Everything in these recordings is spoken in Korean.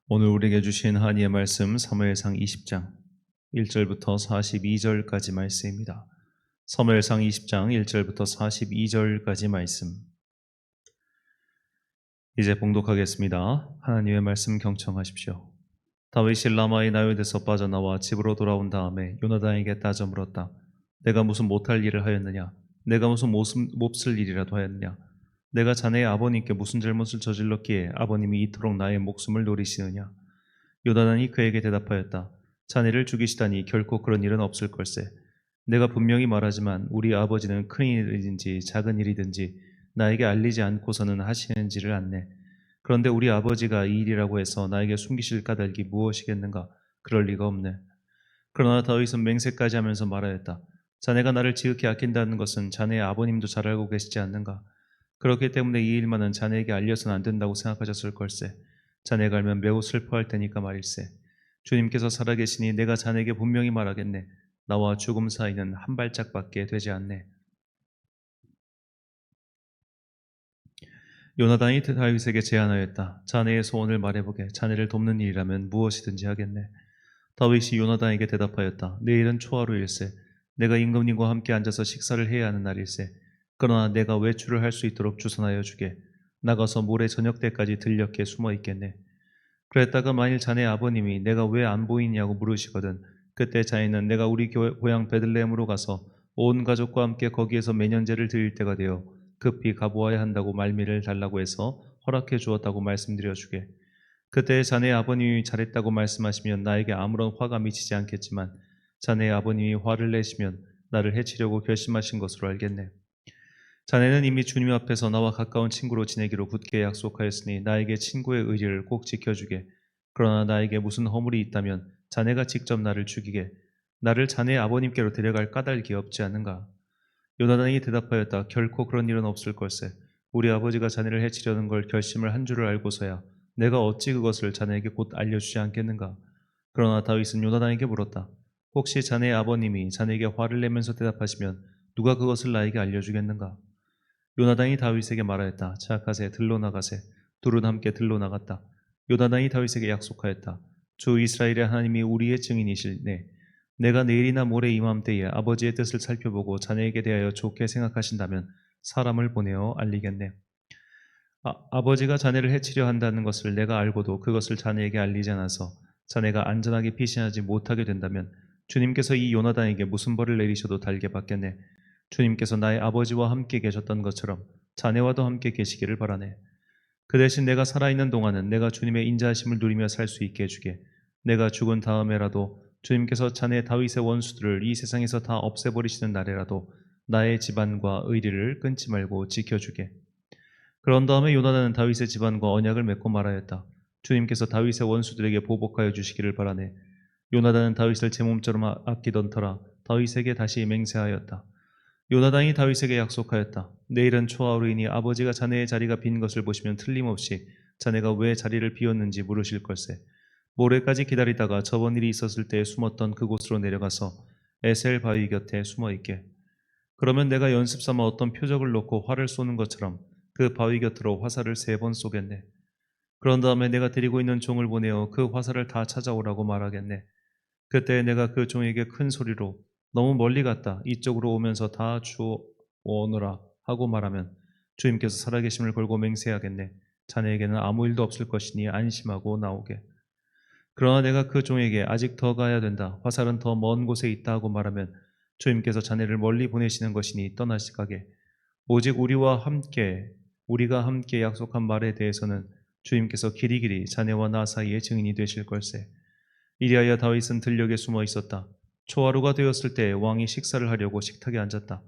오늘 우리에게 주신 하나님의 말씀 사무엘상 20장 1절부터 42절까지 말씀입니다. 사무엘상 20장 1절부터 42절까지 말씀. 이제 봉독하겠습니다. 하나님의 말씀 경청하십시오. 다윗이 라마의 나요드에서 빠져나와 집으로 돌아온 다음에 요나단에게 따져 물었다. 내가 무슨 못할 일을 하였느냐? 내가 무슨 몹쓸 일이라도 하였느냐? 내가 자네의 아버님께 무슨 잘못을 저질렀기에 아버님이 이토록 나의 목숨을 노리시느냐? 요나단이 그에게 대답하였다. 자네를 죽이시다니 결코 그런 일은 없을 걸세. 내가 분명히 말하지만 우리 아버지는 큰 일이든지 작은 일이든지 나에게 알리지 않고서는 하시는지를 않네. 그런데 우리 아버지가 이 일이라고 해서 나에게 숨기실 까닭이 무엇이겠는가? 그럴 리가 없네. 그러나 다윗은 맹세까지 하면서 말하였다. 자네가 나를 지극히 아낀다는 것은 자네의 아버님도 잘 알고 계시지 않는가? 그렇기 때문에 이 일만은 자네에게 알려서는 안 된다고 생각하셨을 걸세. 자네가 알면 매우 슬퍼할 테니까 말일세. 주님께서 살아계시니 내가 자네에게 분명히 말하겠네. 나와 죽음 사이는 한 발짝밖에 되지 않네. 요나단이 다윗에게 제안하였다. 자네의 소원을 말해보게. 자네를 돕는 일이라면 무엇이든지 하겠네. 다윗이 요나단에게 대답하였다. 내일은 초하루일세. 내가 임금님과 함께 앉아서 식사를 해야 하는 날일세. 그러나 내가 외출을 할 수 있도록 주선하여 주게. 나가서 모레 저녁 때까지 들녘에 숨어 있겠네. 그랬다가 만일 자네 아버님이 내가 왜 안 보이냐고 물으시거든. 그때 자네는 내가 우리 고향 베들레헴으로 가서 온 가족과 함께 거기에서 매년제를 드릴 때가 되어 급히 가보아야 한다고 말미를 달라고 해서 허락해 주었다고 말씀드려 주게. 그때 자네 아버님이 잘했다고 말씀하시면 나에게 아무런 화가 미치지 않겠지만 자네 아버님이 화를 내시면 나를 해치려고 결심하신 것으로 알겠네. 자네는 이미 주님 앞에서 나와 가까운 친구로 지내기로 굳게 약속하였으니 나에게 친구의 의리를 꼭 지켜주게. 그러나 나에게 무슨 허물이 있다면 자네가 직접 나를 죽이게. 나를 자네 아버님께로 데려갈 까닭이 없지 않는가? 요나단이 대답하였다. 결코 그런 일은 없을 걸세. 우리 아버지가 자네를 해치려는 걸 결심을 한 줄을 알고서야 내가 어찌 그것을 자네에게 곧 알려주지 않겠는가? 그러나 다윗은 요나단에게 물었다. 혹시 자네 아버님이 자네에게 화를 내면서 대답하시면 누가 그것을 나에게 알려주겠는가? 요나단이 다윗에게 말하였다. 자가세 들로 나가세. 둘은 함께 들로 나갔다. 요나단이 다윗에게 약속하였다. 주 이스라엘의 하나님이 우리의 증인이시네. 내가 내일이나 모레 이맘때에 아버지의 뜻을 살펴보고 자네에게 대하여 좋게 생각하신다면 사람을 보내어 알리겠네. 아버지가 자네를 해치려 한다는 것을 내가 알고도 그것을 자네에게 알리지 않아서 자네가 안전하게 피신하지 못하게 된다면 주님께서 이 요나단에게 무슨 벌을 내리셔도 달게 받겠네. 주님께서 나의 아버지와 함께 계셨던 것처럼 자네와도 함께 계시기를 바라네. 그 대신 내가 살아있는 동안은 내가 주님의 인자하심을 누리며 살 수 있게 해주게. 내가 죽은 다음에라도 주님께서 자네 다윗의 원수들을 이 세상에서 다 없애버리시는 날에라도 나의 집안과 의리를 끊지 말고 지켜주게. 그런 다음에 요나단은 다윗의 집안과 언약을 맺고 말하였다. 주님께서 다윗의 원수들에게 보복하여 주시기를 바라네. 요나단은 다윗을 제 몸처럼 아끼던 터라 다윗에게 다시 맹세하였다. 요나단이 다윗에게 약속하였다. 내일은 초하루이니 아버지가 자네의 자리가 빈 것을 보시면 틀림없이 자네가 왜 자리를 비웠는지 물으실 걸세. 모레까지 기다리다가 저번 일이 있었을 때 숨었던 그곳으로 내려가서 에셀 바위 곁에 숨어 있게. 그러면 내가 연습삼아 어떤 표적을 놓고 활을 쏘는 것처럼 그 바위 곁으로 화살을 3번 쏘겠네. 그런 다음에 내가 데리고 있는 종을 보내어 그 화살을 다 찾아오라고 말하겠네. 그때 내가 그 종에게 큰 소리로 너무 멀리 갔다 이쪽으로 오면서 다 주오너라 하고 말하면 주님께서 살아계심을 걸고 맹세하겠네. 자네에게는 아무 일도 없을 것이니 안심하고 나오게. 그러나 내가 그 종에게 아직 더 가야 된다. 화살은 더 먼 곳에 있다 하고 말하면 주님께서 자네를 멀리 보내시는 것이니 떠나시가게. 오직 우리가 함께 약속한 말에 대해서는 주님께서 길이길이 자네와 나 사이에 증인이 되실 걸세. 이리하여 다윗은 들녘에 숨어 있었다. 초하루가 되었을 때 왕이 식사를 하려고 식탁에 앉았다.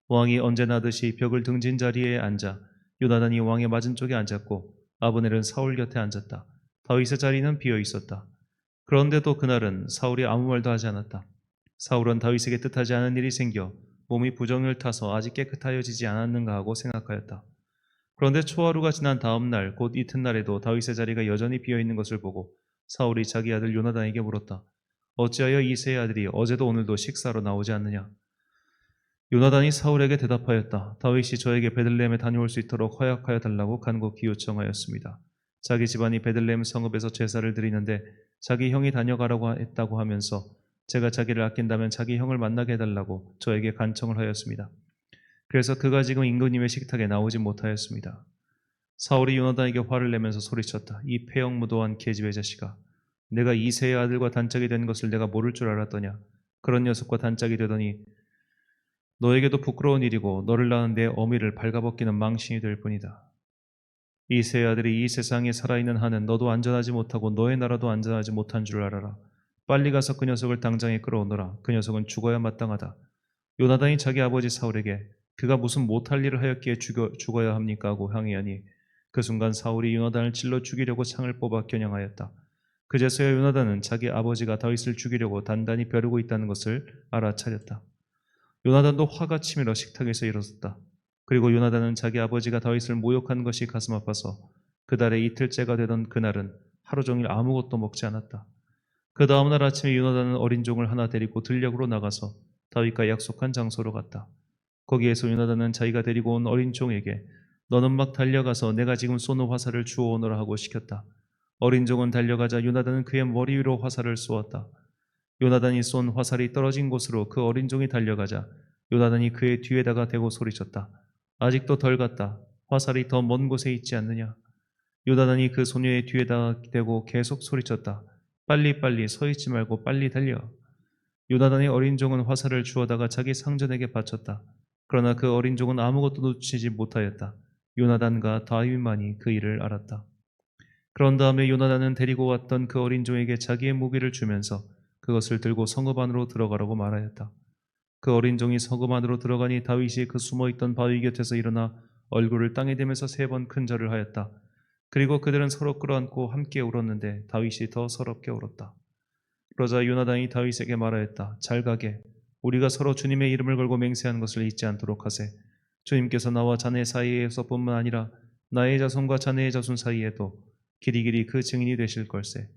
왕이 언제나 하듯이 벽을 등진 자리에 앉아 요나단이 왕의 맞은쪽에 앉았고 아브넬은 사울 곁에 앉았다. 다윗의 자리는 비어 있었다. 그런데도 그날은 사울이 아무 말도 하지 않았다. 사울은 다윗에게 뜻하지 않은 일이 생겨 몸이 부정을 타서 아직 깨끗하여지지 않았는가 하고 생각하였다. 그런데 초하루가 지난 다음 날 곧 이튿날에도 다윗의 자리가 여전히 비어 있는 것을 보고 사울이 자기 아들 요나단에게 물었다. 어찌하여 이새의 아들이 어제도 오늘도 식사로 나오지 않느냐? 요나단이 사울에게 대답하였다. 다윗이 저에게 베들레헴에 다녀올 수 있도록 허락하여 달라고 간곡히 요청하였습니다. 자기 집안이 베들레헴 성읍에서 제사를 드리는데 자기 형이 다녀가라고 했다고 하면서 제가 자기를 아낀다면 자기 형을 만나게 해달라고 저에게 간청을 하였습니다. 그래서 그가 지금 임금님의 식탁에 나오지 못하였습니다. 사울이 요나단에게 화를 내면서 소리쳤다. 이 폐역무도한 계집의 자식아, 내가 이새의 아들과 단짝이 된 것을 내가 모를 줄 알았더냐. 그런 녀석과 단짝이 되더니 너에게도 부끄러운 일이고 너를 낳은 내 어미를 발가벗기는 망신이 될 뿐이다. 이새의 아들이 이 세상에 살아있는 한은 너도 안전하지 못하고 너의 나라도 안전하지 못한 줄 알아라. 빨리 가서 그 녀석을 당장에 끌어오너라. 그 녀석은 죽어야 마땅하다. 요나단이 자기 아버지 사울에게 그가 무슨 못할 일을 하였기에 죽어야 합니까? 하고 항의하니 그 순간 사울이 요나단을 찔러 죽이려고 창을 뽑아 겨냥하였다. 그제서야 요나단은 자기 아버지가 다윗을 죽이려고 단단히 벼르고 있다는 것을 알아차렸다. 요나단도 화가 치밀어 식탁에서 일어섰다. 그리고 요나단은 자기 아버지가 다윗을 모욕한 것이 가슴 아파서 그달에 이틀째가 되던 그날은 하루 종일 아무것도 먹지 않았다. 그 다음날 아침에 요나단은 어린 종을 하나 데리고 들녘으로 나가서 다윗과 약속한 장소로 갔다. 거기에서 요나단은 자기가 데리고 온 어린 종에게 너는 막 달려가서 내가 지금 쏘는 화살을 주워오너라 하고 시켰다. 어린 종은 달려가자 요나단은 그의 머리 위로 화살을 쏘았다. 요나단이 쏜 화살이 떨어진 곳으로 그 어린 종이 달려가자 요나단이 그의 뒤에다가 대고 소리쳤다. 아직도 덜 갔다. 화살이 더 먼 곳에 있지 않느냐. 요나단이 그 소녀의 뒤에다가 대고 계속 소리쳤다. 빨리 서 있지 말고 빨리 달려. 요나단의 어린 종은 화살을 주워다가 자기 상전에게 바쳤다. 그러나 그 어린 종은 아무것도 놓치지 못하였다. 요나단과 다윗만이 그 일을 알았다. 그런 다음에 요나단은 데리고 왔던 그 어린 종에게 자기의 무기를 주면서 그것을 들고 성읍 안으로 들어가라고 말하였다. 그 어린 종이 성읍 안으로 들어가니 다윗이 그 숨어있던 바위 곁에서 일어나 얼굴을 땅에 대면서 3번 큰 절을 하였다. 그리고 그들은 서로 끌어안고 함께 울었는데 다윗이 더 서럽게 울었다. 그러자 요나단이 다윗에게 말하였다. 잘 가게. 우리가 서로 주님의 이름을 걸고 맹세하는 것을 잊지 않도록 하세. 주님께서 나와 자네 사이에서뿐만 아니라 나의 자손과 자네의 자손 사이에도 길이길이 그 증인이 되실 걸세.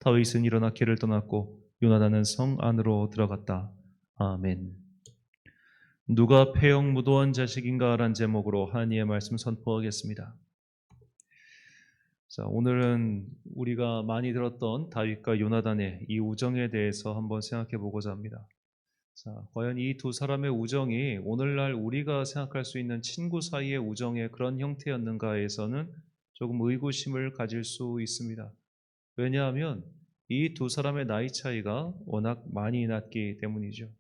다윗은 일어나 길을 떠났고 요나단은 성 안으로 들어갔다. 아멘. 누가 폐역무도한 자식인가라는 제목으로 하나님의 말씀 선포하겠습니다. 자, 오늘은 우리가 많이 들었던 다윗과 요나단의 이 우정에 대해서 한번 생각해 보고자 합니다. 자, 과연 이 두 사람의 우정이 오늘날 우리가 생각할 수 있는 친구 사이의 우정의 그런 형태였는가에서는 조금 의구심을 가질 수 있습니다. 왜냐하면 이 두 사람의 나이 차이가 워낙 많이 났기 때문이죠.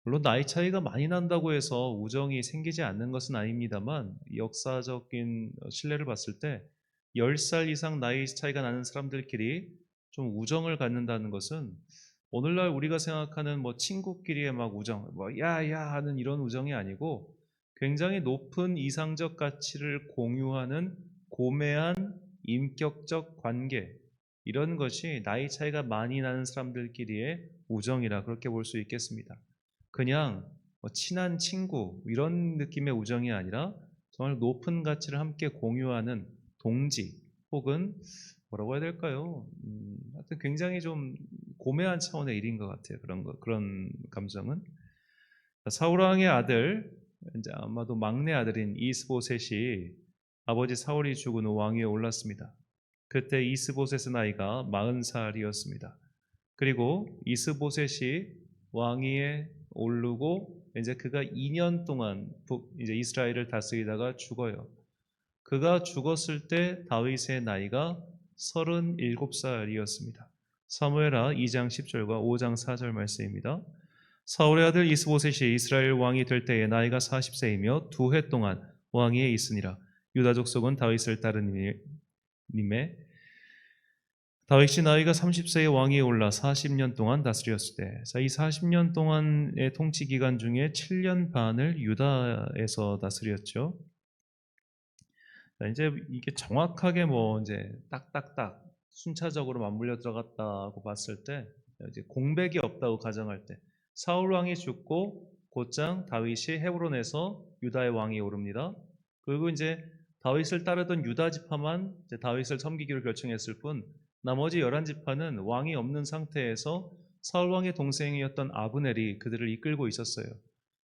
물론 나이 차이가 많이 난다고 해서 우정이 생기지 않는 것은 아닙니다만 역사적인 신뢰를 봤을 때 10살 이상 나이 차이가 나는 사람들끼리 좀 우정을 갖는다는 것은 오늘날 우리가 생각하는 뭐 친구끼리의 막 우정, 뭐 야야 하는 이런 우정이 아니고 굉장히 높은 이상적 가치를 공유하는 고매한 인격적 관계, 이런 것이 나이 차이가 많이 나는 사람들끼리의 우정이라 그렇게 볼 수 있겠습니다. 그냥 뭐 친한 친구 이런 느낌의 우정이 아니라 정말 높은 가치를 함께 공유하는 동지 혹은 뭐라고 해야 될까요? 하여튼 굉장히 좀 고매한 차원의 일인 것 같아요. 그런 감정은. 사울 왕의 아들, 이제 아마도 막내 아들인 이스보셋이 아버지 사울이 죽은 후 왕위에 올랐습니다. 그때 이스보셋의 나이가 40살이었습니다. 그리고 이스보셋이 왕위에 오르고 이제 그가 2년 동안 이제 이스라엘을 다스리다가 죽어요. 그가 죽었을 때 다윗의 나이가 37살이었습니다. 사무엘하 2장 10절과 5장 4절 말씀입니다. 사울의 아들 이스보셋이 이스라엘 왕이 될 때에 나이가 40세이며 2해 동안 왕위에 있으니라. 유다 족속은 다윗을 따르니 다윗이 나이가 30세에 왕위에 올라 40년 동안 다스렸을 때, 이 40년 동안의 통치 기간 중에 7년 반을 유다에서 다스렸죠. 이제 이게 정확하게 뭐 이제 딱딱딱 순차적으로 맞물려 들어갔다고 봤을 때, 이제 공백이 없다고 가정할 때, 사울 왕이 죽고 곧장 다윗이 헤브론에서 유다의 왕이 오릅니다. 그리고 이제 다윗을 따르던 유다 지파만 이제 다윗을 섬기기로 결정했을 뿐, 나머지 11지파는 왕이 없는 상태에서 사울 왕의 동생이었던 아브넬이 그들을 이끌고 있었어요.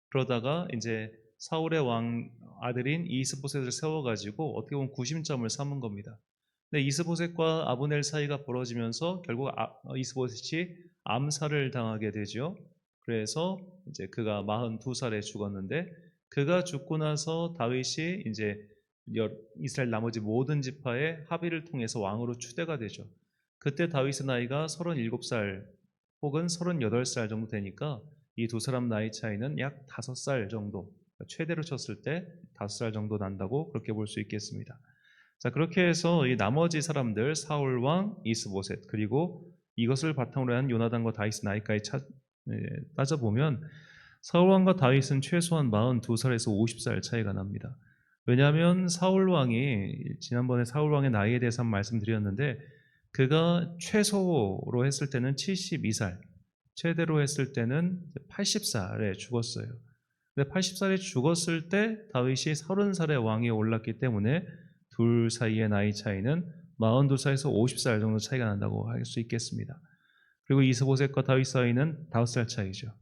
그러다가 이제 사울의 왕 아들인 이스보셋을 세워가지고 어떻게 보면 구심점을 삼은 겁니다. 근데 이스보셋과 아브넬 사이가 벌어지면서 결국 이스보셋이 암살을 당하게 되죠. 그래서 이제 그가 42살에 죽었는데 그가 죽고 나서 다윗이 이제 이스라엘 나머지 모든 지파의 합의를 통해서 왕으로 추대가 되죠. 그때 다윗의 나이가 37살 혹은 38살 정도 되니까 이 두 사람 나이 차이는 약 5살 정도, 최대로 쳤을 때 5살 정도 난다고 그렇게 볼 수 있겠습니다. 자, 그렇게 해서 이 나머지 사람들 사울 왕, 이스보셋 그리고 이것을 바탕으로 한 요나단과 다윗의 나이까지 따져보면 사울 왕과 다윗은 최소한 42살에서 50살 차이가 납니다. 왜냐하면 사울 왕이 지난번에 사울 왕의 나이에 대해서 한번 말씀드렸는데 그가 최소로 했을 때는 72살, 최대로 했을 때는 80살에 죽었어요. 근데 80살에 죽었을 때 다윗이 30살의 왕위에 올랐기 때문에 둘 사이의 나이 차이는 42살에서 50살 정도 차이가 난다고 할 수 있겠습니다. 그리고 이스보셋과 다윗 사이는 5살 차이죠.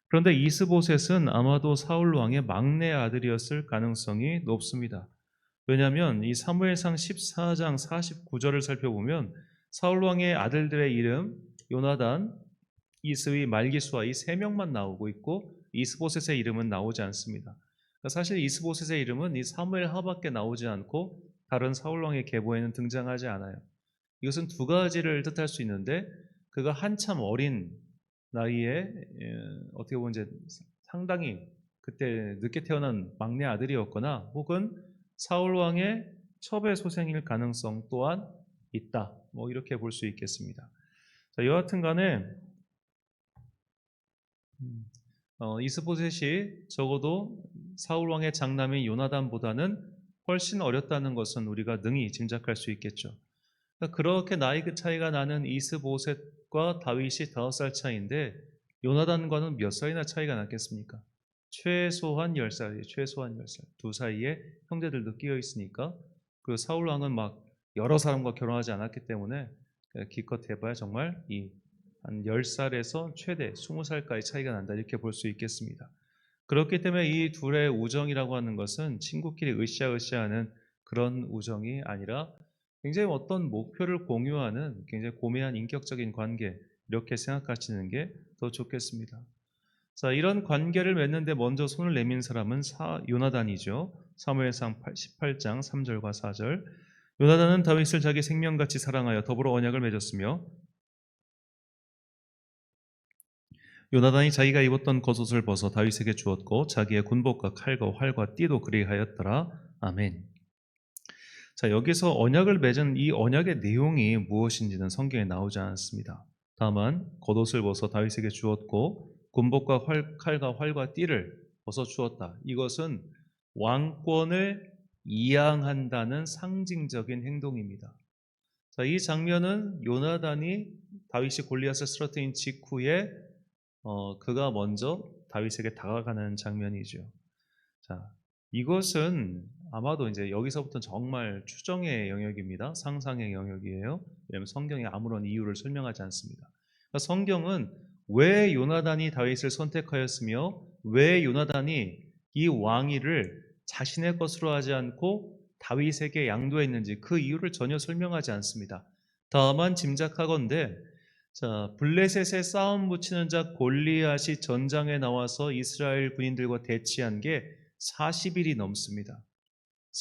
그런데 이스보셋은 아마도 사울 왕의 막내 아들이었을 가능성이 높습니다. 왜냐하면 이 사무엘상 14장 49절을 살펴보면 사울 왕의 아들들의 이름 요나단, 이스위, 말기수아 이 세 명만 나오고 있고 이스보셋의 이름은 나오지 않습니다. 그러니까 사실 이스보셋의 이름은 이 사무엘 하밖에 나오지 않고 다른 사울 왕의 계보에는 등장하지 않아요. 이것은 두 가지를 뜻할 수 있는데 그가 한참 어린 나이에 어떻게 보면 이제 상당히 그때 늦게 태어난 막내 아들이었거나 혹은 사울 왕의 첩의 소생일 가능성 또한 있다. 뭐 이렇게 볼 수 있겠습니다. 자, 여하튼간에 이스보셋이 적어도 사울 왕의 장남인 요나단보다는 훨씬 어렸다는 것은 우리가 능히 짐작할 수 있겠죠. 그러니까 그렇게 나이 차이가 나는 이스보셋과 다윗이 5살 차이인데 요나단과는 몇 살이나 차이가 났겠습니까? 최소한 10살이에요. 최소한 10살. 두 사이에 형제들도 끼어 있으니까 그 사울 왕은 막 여러 사람과 결혼하지 않았기 때문에 기껏 해봐야 정말 한 10살에서 최대 20살까지 차이가 난다 이렇게 볼 수 있겠습니다. 그렇기 때문에 이 둘의 우정이라고 하는 것은 친구끼리 으쌰으쌰하는 그런 우정이 아니라 굉장히 어떤 목표를 공유하는 굉장히 고매한 인격적인 관계 이렇게 생각하시는 게 더 좋겠습니다. 자, 이런 관계를 맺는데 먼저 손을 내민 사람은 요나단이죠. 사무엘상 18장 3절과 4절. 요나단은 다윗을 자기 생명같이 사랑하여 더불어 언약을 맺었으며 요나단이 자기가 입었던 겉옷을 벗어 다윗에게 주었고 자기의 군복과 칼과 활과 띠도 그리하였더라. 아멘. 자, 여기서 언약을 맺은 이 언약의 내용이 무엇인지는 성경에 나오지 않습니다. 다만 겉옷을 벗어 다윗에게 주었고 군복과 칼과 활과 띠를 벗어 주었다. 이것은 왕권을 이양한다는 상징적인 행동입니다. 자, 이 장면은 요나단이 다윗이 골리앗을 쓰러뜨린 직후에 그가 먼저 다윗에게 다가가는 장면이죠. 자, 이것은 아마도 이제 여기서부터 정말 추정의 영역입니다. 상상의 영역이에요. 왜냐하면 성경에 아무런 이유를 설명하지 않습니다. 그러니까 성경은 왜 요나단이 다윗을 선택하였으며 왜 요나단이 이 왕위를 자신의 것으로 하지 않고 다윗에게 양도했는지 그 이유를 전혀 설명하지 않습니다. 다만 짐작하건대 자, 블레셋에 싸움 붙이는 자 골리앗이 전장에 나와서 이스라엘 군인들과 대치한 게 40일이 넘습니다.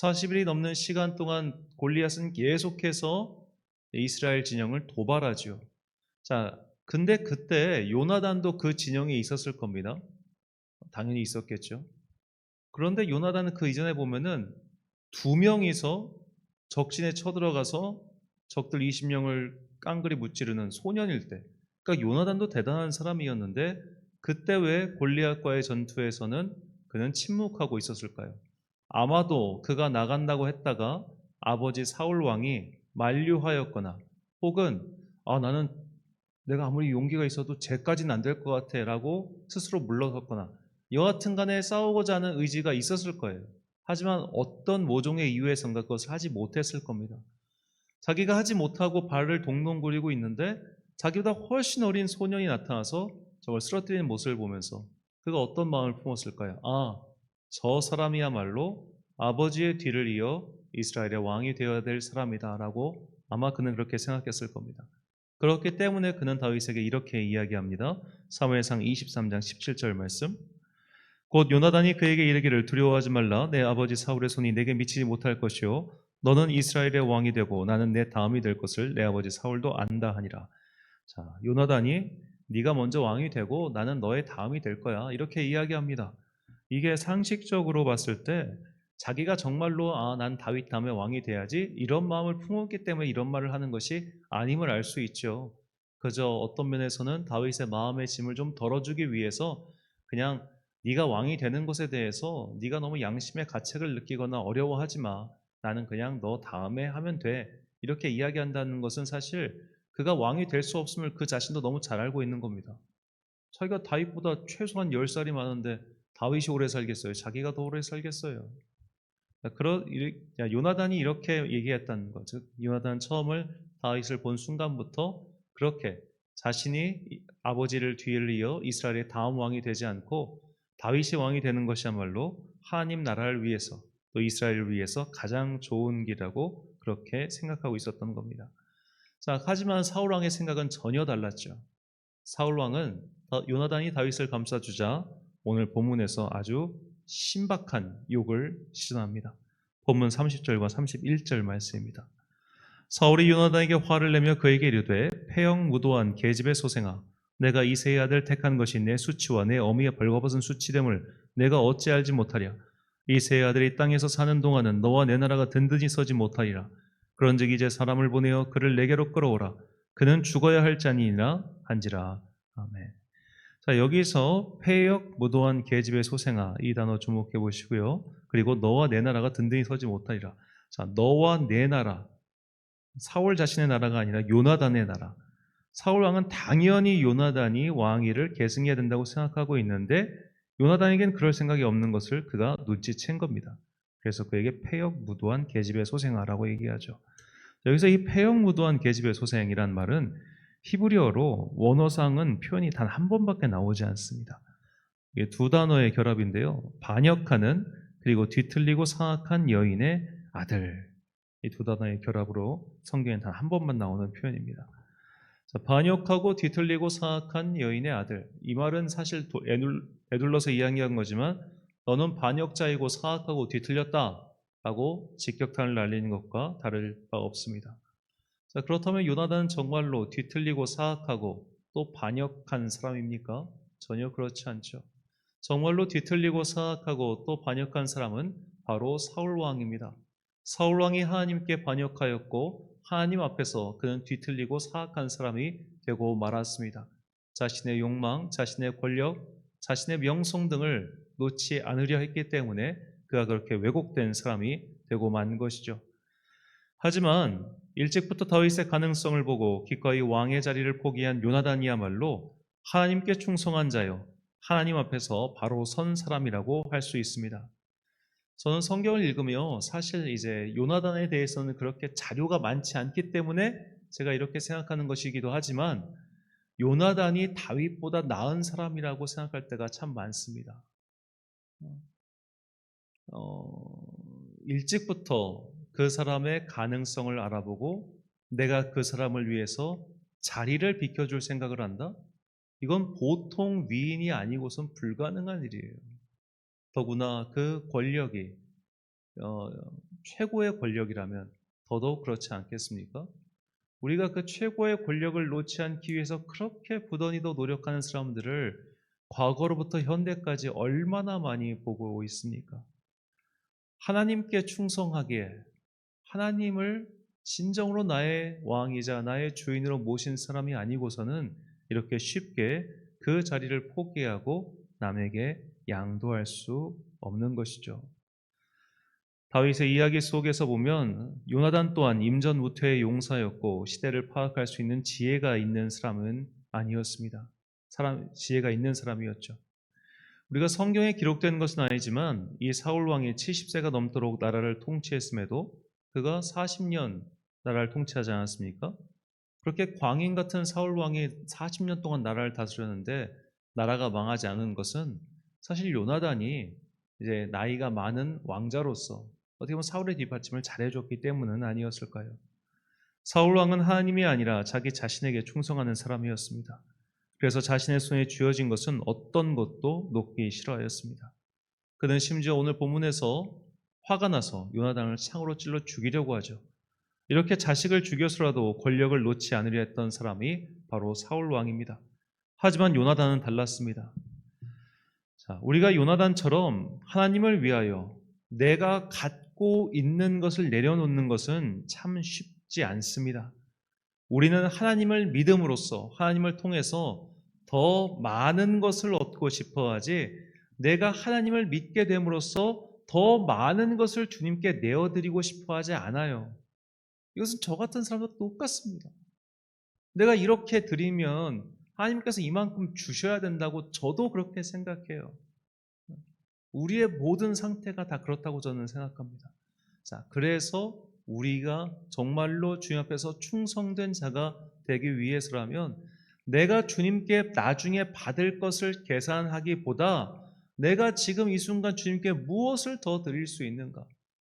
40일이 넘는 시간 동안 골리앗은 계속해서 이스라엘 진영을 도발하죠. 자, 근데 그때 요나단도 그 진영에 있었을 겁니다. 당연히 있었겠죠. 그런데 요나단은 그 이전에 보면은 두 명이서 적진에 쳐들어가서 적들 20명을 깡그리 무찌르는 소년일 때, 그러니까 요나단도 대단한 사람이었는데 그때 왜 골리앗과의 전투에서는 그는 침묵하고 있었을까요? 아마도 그가 나간다고 했다가 아버지 사울 왕이 만류하였거나 혹은 나는 내가 아무리 용기가 있어도 쟤까지는 안 될 것 같아 라고 스스로 물러섰거나 여하튼 간에 싸우고자 하는 의지가 있었을 거예요. 하지만 어떤 모종의 이유에선가 그것을 하지 못했을 겁니다. 자기가 하지 못하고 발을 동동 구리고 있는데 자기보다 훨씬 어린 소년이 나타나서 저걸 쓰러뜨리는 모습을 보면서 그가 어떤 마음을 품었을까요? 저 사람이야말로 아버지의 뒤를 이어 이스라엘의 왕이 되어야 될 사람이다라고 아마 그는 그렇게 생각했을 겁니다. 그렇기 때문에 그는 다윗에게 이렇게 이야기합니다. 사무엘상 23장 17절 말씀. 곧 요나단이 그에게 이르기를 두려워하지 말라. 내 아버지 사울의 손이 내게 미치지 못할 것이요 너는 이스라엘의 왕이 되고 나는 내 다음이 될 것을 내 아버지 사울도 안다 하니라. 자, 요나단이 네가 먼저 왕이 되고 나는 너의 다음이 될 거야. 이렇게 이야기합니다. 이게 상식적으로 봤을 때 자기가 정말로 난 다윗 다음에 왕이 돼야지 이런 마음을 품었기 때문에 이런 말을 하는 것이 아님을 알 수 있죠. 그저 어떤 면에서는 다윗의 마음의 짐을 좀 덜어주기 위해서 그냥 네가 왕이 되는 것에 대해서 네가 너무 양심의 가책을 느끼거나 어려워하지 마. 나는 그냥 너 다음에 하면 돼. 이렇게 이야기한다는 것은 사실 그가 왕이 될 수 없음을 그 자신도 너무 잘 알고 있는 겁니다. 자기가 다윗보다 최소한 10살이 많은데 다윗이 오래 살겠어요? 자기가 더 오래 살겠어요? 요나단이 이렇게 얘기했다는 것. 즉, 요나단 처음을 다윗을 본 순간부터 그렇게 자신이 아버지를 뒤를 이어 이스라엘의 다음 왕이 되지 않고 다윗이 왕이 되는 것이야말로 하나님 나라를 위해서 또 이스라엘을 위해서 가장 좋은 길이라고 그렇게 생각하고 있었던 겁니다. 자, 하지만 사울 왕의 생각은 전혀 달랐죠. 사울 왕은 요나단이 다윗을 감싸주자 오늘 본문에서 아주 신박한 욕을 시전합니다. 본문 30절과 31절 말씀입니다. 사울이 요나단에게 화를 내며 그에게 이르되 패역무도한 계집의 소생아 내가 이새의 아들 택한 것이 내 수치와 내 어미의 벌거벗은 수치됨을 내가 어찌 알지 못하랴. 이새의 아들이 땅에서 사는 동안은 너와 내 나라가 든든히 서지 못하리라. 그런즉 이제 사람을 보내어 그를 내게로 끌어오라. 그는 죽어야 할 자니이나 한지라. 아멘. 자, 여기서 패역 무도한 계집의 소생아 이 단어 주목해 보시고요. 그리고 너와 내 나라가 든든히 서지 못하리라. 자, 너와 내 나라. 사울 자신의 나라가 아니라 요나단의 나라. 사울 왕은 당연히 요나단이 왕위를 계승해야 된다고 생각하고 있는데 요나단에겐 그럴 생각이 없는 것을 그가 눈치챈 겁니다. 그래서 그에게 패역무도한 계집의 소생아라고 얘기하죠. 여기서 이 패역무도한 계집의 소생이란 말은 히브리어로 원어상은 표현이 단 한 번밖에 나오지 않습니다. 이게 두 단어의 결합인데요. 반역하는 그리고 뒤틀리고 사악한 여인의 아들. 이 두 단어의 결합으로 성경에 단 한 번만 나오는 표현입니다. 자, 반역하고 뒤틀리고 사악한 여인의 아들. 이 말은 사실 애둘러서 이야기한 거지만 너는 반역자이고 사악하고 뒤틀렸다 라고 직격탄을 날리는 것과 다를 바 없습니다. 자, 그렇다면 요나단은 정말로 뒤틀리고 사악하고 또 반역한 사람입니까? 전혀 그렇지 않죠. 정말로 뒤틀리고 사악하고 또 반역한 사람은 바로 사울 왕입니다. 사울 왕이 하나님께 반역하였고 하나님 앞에서 그는 뒤틀리고 사악한 사람이 되고 말았습니다. 자신의 욕망, 자신의 권력, 자신의 명성 등을 놓지 않으려 했기 때문에 그가 그렇게 왜곡된 사람이 되고 만 것이죠. 하지만 일찍부터 다윗의 가능성을 보고 기꺼이 왕의 자리를 포기한 요나단이야말로 하나님께 충성한 자요, 하나님 앞에서 바로 선 사람이라고 할 수 있습니다. 저는 성경을 읽으며 사실 이제 요나단에 대해서는 그렇게 자료가 많지 않기 때문에 제가 이렇게 생각하는 것이기도 하지만 요나단이 다윗보다 나은 사람이라고 생각할 때가 참 많습니다. 일찍부터 그 사람의 가능성을 알아보고 내가 그 사람을 위해서 자리를 비켜줄 생각을 한다? 이건 보통 위인이 아니고선 불가능한 일이에요. 더구나 그 권력이 최고의 권력이라면 더더욱 그렇지 않겠습니까? 우리가 그 최고의 권력을 놓지 않기 위해서 그렇게 부단히도 노력하는 사람들을 과거로부터 현대까지 얼마나 많이 보고 있습니까? 하나님께 충성하기에 하나님을 진정으로 나의 왕이자 나의 주인으로 모신 사람이 아니고서는 이렇게 쉽게 그 자리를 포기하고 남에게 양도할 수 없는 것이죠. 다윗의 이야기 속에서 보면 요나단 또한 임전무퇴의 용사였고 시대를 파악할 수 있는 지혜가 있는 사람은 아니었습니다. 지혜가 있는 사람이었죠. 우리가 성경에 기록된 것은 아니지만 이 사울 왕이 70세가 넘도록 나라를 통치했음에도 그가 40년 나라를 통치하지 않았습니까? 그렇게 광인 같은 사울 왕이 40년 동안 나라를 다스렸는데 나라가 망하지 않은 것은 사실 요나단이 이제 나이가 많은 왕자로서 어떻게 보면 사울의 뒷받침을 잘해줬기 때문은 아니었을까요? 사울 왕은 하나님이 아니라 자기 자신에게 충성하는 사람이었습니다. 그래서 자신의 손에 쥐어진 것은 어떤 것도 놓기 싫어하였습니다. 그는 심지어 오늘 본문에서 화가 나서 요나단을 창으로 찔러 죽이려고 하죠. 이렇게 자식을 죽여서라도 권력을 놓지 않으려 했던 사람이 바로 사울 왕입니다. 하지만 요나단은 달랐습니다. 자, 우리가 요나단처럼 하나님을 위하여 내가 갖고 있는 것을 내려놓는 것은 참 쉽지 않습니다. 우리는 하나님을 믿음으로써 하나님을 통해서 더 많은 것을 얻고 싶어 하지, 내가 하나님을 믿게 됨으로써 더 많은 것을 주님께 내어드리고 싶어 하지 않아요. 이것은 저 같은 사람도 똑같습니다. 내가 이렇게 드리면 하나님께서 이만큼 주셔야 된다고 저도 그렇게 생각해요. 우리의 모든 상태가 다 그렇다고 저는 생각합니다. 자, 그래서 우리가 정말로 주님 앞에서 충성된 자가 되기 위해서라면 내가 주님께 나중에 받을 것을 계산하기보다 내가 지금 이 순간 주님께 무엇을 더 드릴 수 있는가?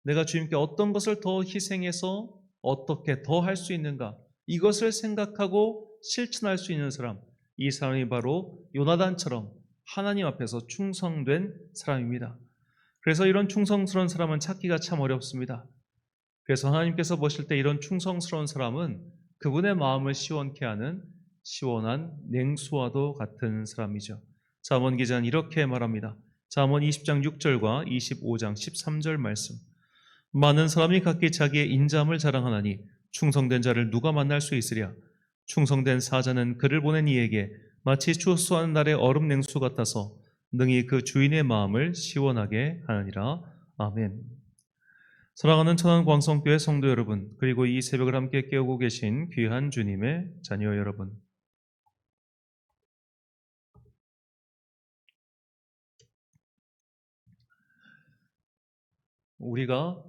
내가 주님께 어떤 것을 더 희생해서 어떻게 더 할 수 있는가? 이것을 생각하고 실천할 수 있는 사람, 이 사람이 바로 요나단처럼 하나님 앞에서 충성된 사람입니다. 그래서 이런 충성스러운 사람은 찾기가 참 어렵습니다. 그래서 하나님께서 보실 때 이런 충성스러운 사람은 그분의 마음을 시원케 하는 시원한 냉수와도 같은 사람이죠. 잠언 기자는 이렇게 말합니다. 잠언 20장 6절과 25장 13절 말씀. 많은 사람이 각기 자기의 인자함을 자랑하나니 충성된 자를 누가 만날 수 있으랴. 충성된 사자는 그를 보낸 이에게 마치 추수하는 날의 얼음 냉수 같아서 능히 그 주인의 마음을 시원하게 하느니라. 아멘. 사랑하는 천안광성교회 성도 여러분, 그리고 이 새벽을 함께 깨우고 계신 귀한 주님의 자녀 여러분, 우리가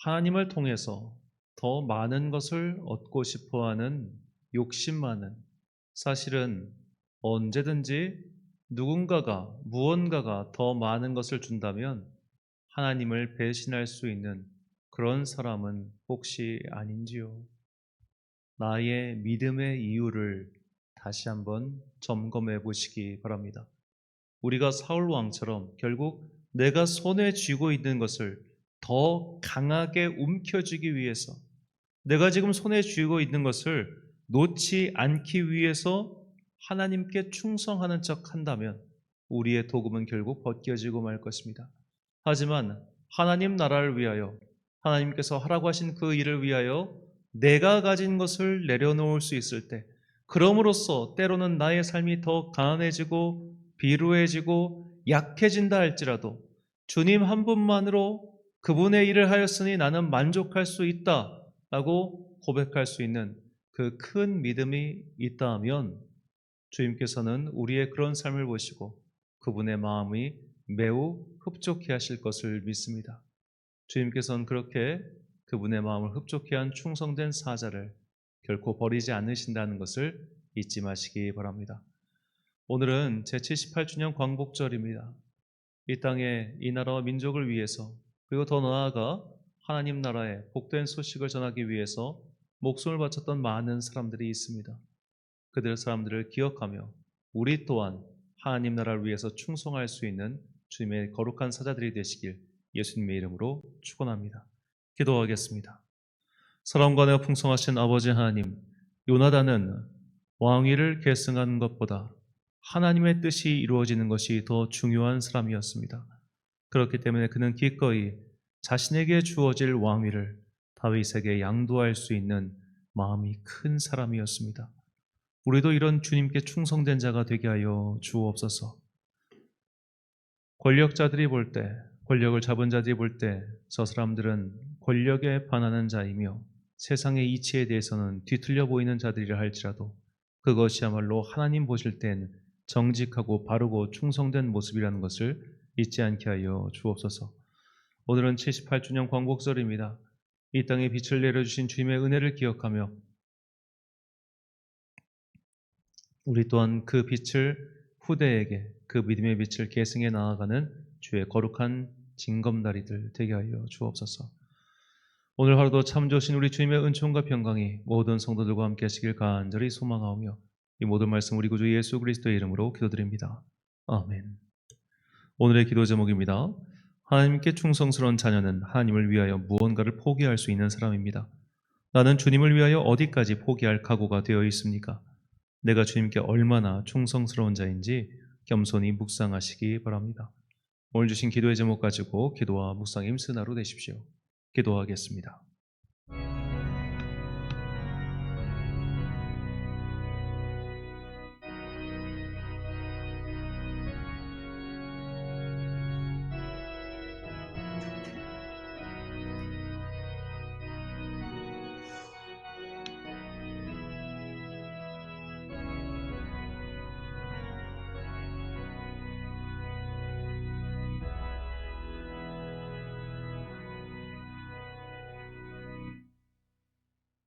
하나님을 통해서 더 많은 것을 얻고 싶어하는 욕심 많은, 사실은 언제든지 누군가가 무언가가 더 많은 것을 준다면 하나님을 배신할 수 있는 그런 사람은 혹시 아닌지요? 나의 믿음의 이유를 다시 한번 점검해 보시기 바랍니다. 우리가 사울 왕처럼 결국 내가 손에 쥐고 있는 것을 더 강하게 움켜쥐기 위해서, 내가 지금 손에 쥐고 있는 것을 놓지 않기 위해서 하나님께 충성하는 척 한다면 우리의 도금은 결국 벗겨지고 말 것입니다. 하지만 하나님 나라를 위하여, 하나님께서 하라고 하신 그 일을 위하여 내가 가진 것을 내려놓을 수 있을 때, 그럼으로써 때로는 나의 삶이 더 가난해지고 비루해지고 약해진다 할지라도 주님 한 분만으로 그분의 일을 하였으니 나는 만족할 수 있다라고 고백할 수 있는 그 큰 믿음이 있다 하면 주님께서는 우리의 그런 삶을 보시고 그분의 마음이 매우 흡족해 하실 것을 믿습니다. 주님께서는 그렇게 그분의 마음을 흡족해 한 충성된 사자를 결코 버리지 않으신다는 것을 잊지 마시기 바랍니다. 오늘은 제78주년 광복절입니다. 이 땅에 이 나라와 민족을 위해서, 그리고 더 나아가 하나님 나라의 복된 소식을 전하기 위해서 목숨을 바쳤던 많은 사람들이 있습니다. 그들 사람들을 기억하며 우리 또한 하나님 나라를 위해서 충성할 수 있는 주님의 거룩한 사자들이 되시길 예수님의 이름으로 축원합니다. 기도하겠습니다. 사랑과 은혜가 풍성하신 아버지 하나님, 요나단은 왕위를 계승하는 것보다 하나님의 뜻이 이루어지는 것이 더 중요한 사람이었습니다. 그렇기 때문에 그는 기꺼이 자신에게 주어질 왕위를 다윗에게 양도할 수 있는 마음이 큰 사람이었습니다. 우리도 이런 주님께 충성된 자가 되게 하여 주옵소서. 권력자들이 볼 때, 권력을 잡은 자들이 볼 때 저 사람들은 권력에 반하는 자이며 세상의 이치에 대해서는 뒤틀려 보이는 자들이라 할지라도 그것이야말로 하나님 보실 땐 정직하고 바르고 충성된 모습이라는 것을 잊지 않게 하여 주옵소서. 오늘은 78주년 광복절입니다. 이 땅에 빛을 내려주신 주님의 은혜를 기억하며 우리 또한 그 빛을 후대에게, 그 믿음의 빛을 계승해 나아가는 주의 거룩한 징검다리들 되게 하여 주옵소서. 오늘 하루도 참 좋으신 우리 주님의 은총과 평강이 모든 성도들과 함께 하시길 간절히 소망하오며 이 모든 말씀 우리 구주 예수 그리스도의 이름으로 기도드립니다. 아멘. 오늘의 기도 제목입니다. 하나님께 충성스러운 자녀는 하나님을 위하여 무언가를 포기할 수 있는 사람입니다. 나는 주님을 위하여 어디까지 포기할 각오가 되어 있습니까? 내가 주님께 얼마나 충성스러운 자인지 겸손히 묵상하시기 바랍니다. 오늘 주신 기도의 제목 가지고 기도와 묵상의 힘쓰는 하루 되십시오. 기도하겠습니다.